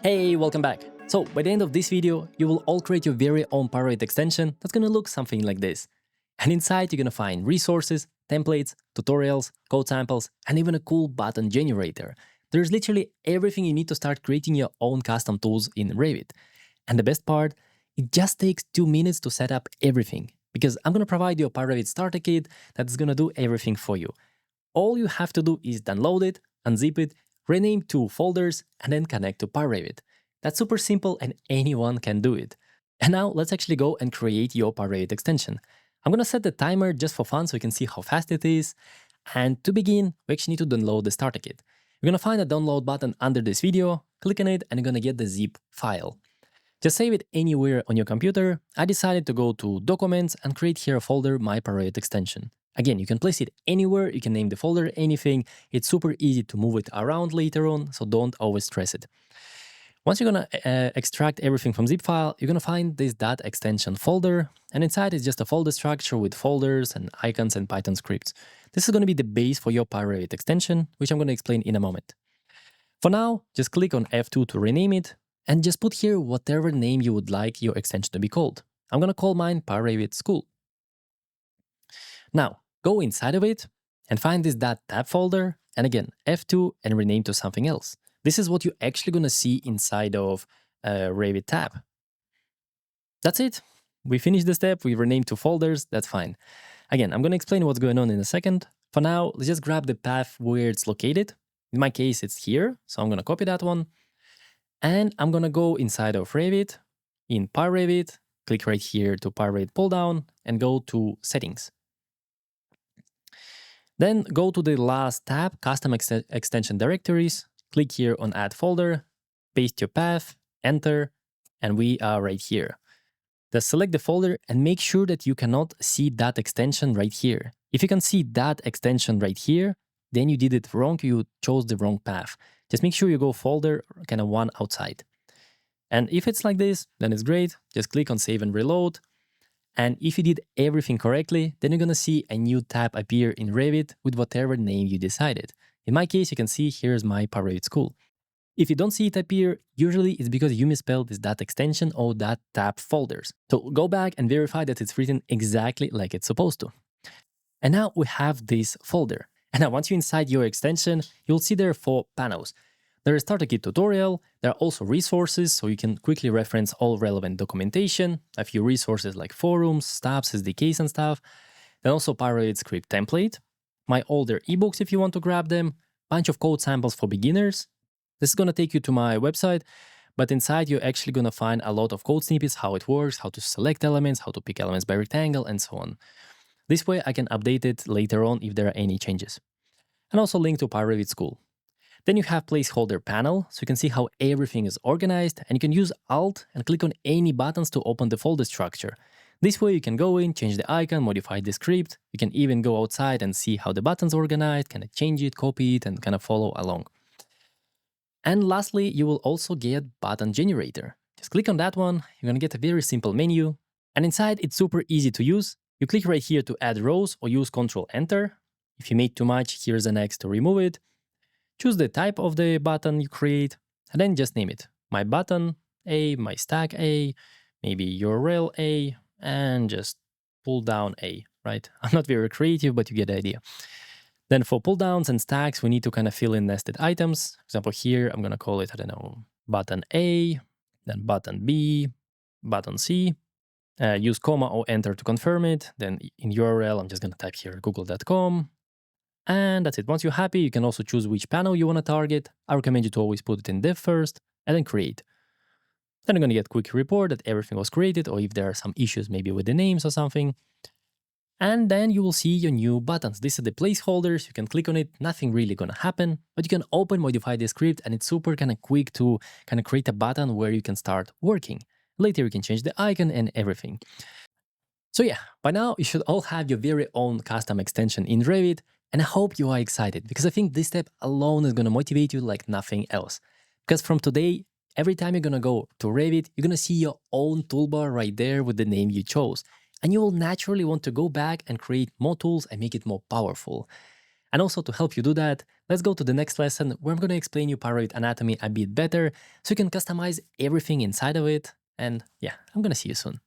Hey, welcome back. So by the end of this video, you will all create your very own pyRevit extension that's gonna look something like this. And inside you're gonna find resources, templates, tutorials, code samples, and even a cool button generator. There's literally everything you need to start creating your own custom tools in Revit. And the best part, it just takes 2 minutes to set up everything, because I'm gonna provide you a pyRevit starter kit that's gonna do everything for you. All you have to do is download it, unzip it, rename 2 folders, and then connect to pyRevit. That's super simple and anyone can do it. And now let's actually go and create your pyRevit extension. I'm gonna set the timer just for fun so you can see how fast it is. And to begin, we actually need to download the starter kit. You're gonna find a download button under this video, click on it, and you're gonna get the zip file. Just save it anywhere on your computer. I decided to go to Documents and create here a folder, My pyRevit extension. Again, you can place it anywhere, you can name the folder anything. It's super easy to move it around later on, so don't always stress it. Once you're gonna extract everything from zip file, you're gonna find this .extension folder, and inside is just a folder structure with folders and icons and Python scripts. This is gonna be the base for your pyRevit extension, which I'm gonna explain in a moment. For now, just click on F2 to rename it, and just put here whatever name you would like your extension to be called. I'm gonna call mine pyRevit School. Now, go inside of it and find this .tab folder, and again, F2 and rename to something else. This is what you're actually gonna see inside of Revit tab. That's it. We finished the step, we renamed 2 folders, that's fine. Again, I'm gonna explain what's going on in a second. For now, let's just grab the path where it's located. In my case, it's here, so I'm gonna copy that one. And I'm gonna go inside of Revit, in pyRevit, click right here to pyRevit pull down, and go to Settings. Then go to the last tab, Custom Extension Directories, click here on Add Folder, paste your path, enter, and we are right here. Just select the folder and make sure that you cannot see that extension right here. If you can see that extension right here, then you did it wrong, you chose the wrong path. Just make sure you go folder kind of one outside. And if it's like this, then it's great. Just click on Save and Reload. And if you did everything correctly, then you're gonna see a new tab appear in Revit with whatever name you decided. In my case, you can see here's My pyRevit School. If you don't see it appear, usually it's because you misspelled this .extension or .tab folders. So go back and verify that it's written exactly like it's supposed to. And now we have this folder. And now once you're inside your extension, you'll see there are 4 panels. There is Starter Kit tutorial, there are also resources, so you can quickly reference all relevant documentation, a few resources like forums, stubs, SDKs and stuff. Then also pyRevit script template, my older ebooks if you want to grab them, bunch of code samples for beginners. This is gonna take you to my website, but inside you're actually gonna find a lot of code snippets, how it works, how to select elements, how to pick elements by rectangle, and so on. This way I can update it later on if there are any changes. And also link to pyRevit School. Then you have placeholder panel, so you can see how everything is organized, and you can use Alt and click on any buttons to open the folder structure. This way you can go in, change the icon, modify the script. You can even go outside and see how the buttons are organized, kind of change it, copy it, and kind of follow along. And lastly, you will also get button generator. Just click on that one, you're gonna get a very simple menu, and inside it's super easy to use. You click right here to add rows or use Ctrl-Enter. If you made too much, here's an X to remove it. Choose the type of the button you create, and then just name it. My button A, my stack A, maybe URL A, and just pull down A, right? I'm not very creative, but you get the idea. Then for pull downs and stacks, we need to kind of fill in nested items. For example, here, I'm gonna call it, I don't know, button A, then button B, button C. Use comma or enter to confirm it. Then in URL, I'm just gonna type here google.com. And that's it. Once you're happy, you can also choose which panel you want to target. I recommend you to always put it in dev first and then create. Then you're going to get a quick report that everything was created, or if there are some issues maybe with the names or something. And then you will see your new buttons. These are the placeholders. You can click on it. Nothing really going to happen, but you can open, modify the script, and it's super kind of quick to kind of create a button where you can start working. Later, you can change the icon and everything. So yeah, by now you should all have your very own custom extension in Revit. And I hope you are excited, because I think this step alone is going to motivate you like nothing else. Because from today, every time you're going to go to Revit, you're going to see your own toolbar right there with the name you chose. And you will naturally want to go back and create more tools and make it more powerful. And also to help you do that, let's go to the next lesson where I'm going to explain you pyRevit anatomy a bit better so you can customize everything inside of it. And yeah, I'm going to see you soon.